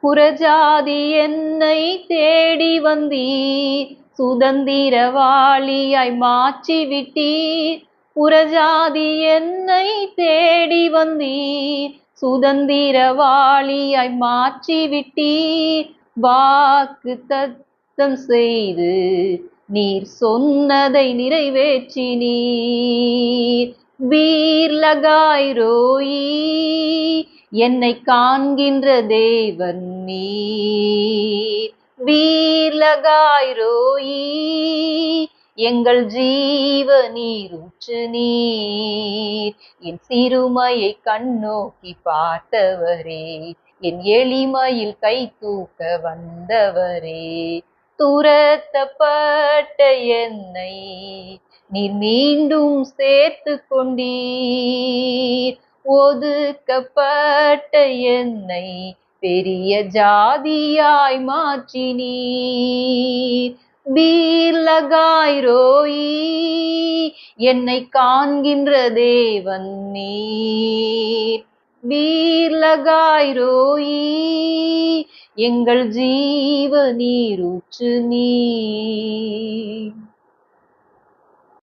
புறஜாதி என்னை தேடி வந்தீர், சுதந்திரவாளியாய் மாற்றி விட்டீர். புறஜாதி என்னை தேடி வந்தீர், சுதந்திரவாளியாய் மாற்றி விட்டீர். வாக்கு தத்தம் செய்து நீர் சொன்னதை நிறைவேற்றினீர். வீர் லகாய் ரோயி, என்னை காண்கின்ற தேவன் நீர். வீர் லகாய் ரோயி, எங்கள் ஜீவ நீரூற்று நீர். என் சிறுமையை கண்ணோக்கி பார்த்தவரே, என் எளிமையில் கை தூக்க வந்தவரே. துரத்தப்பட்ட என்னை நீர் மீண்டும் சேர்த்து கொண்டீர். ஒதுக்கப்பட்ட என்னை பெரிய ஜாதியாய் மாற்றினீர். வீர் லகாய் ரோயி, என்னை காண்கின்ற தேவன் நீர். வீர் லகாய் ரோயி, எங்கள் ஜீவ நீரூற்று நீர்.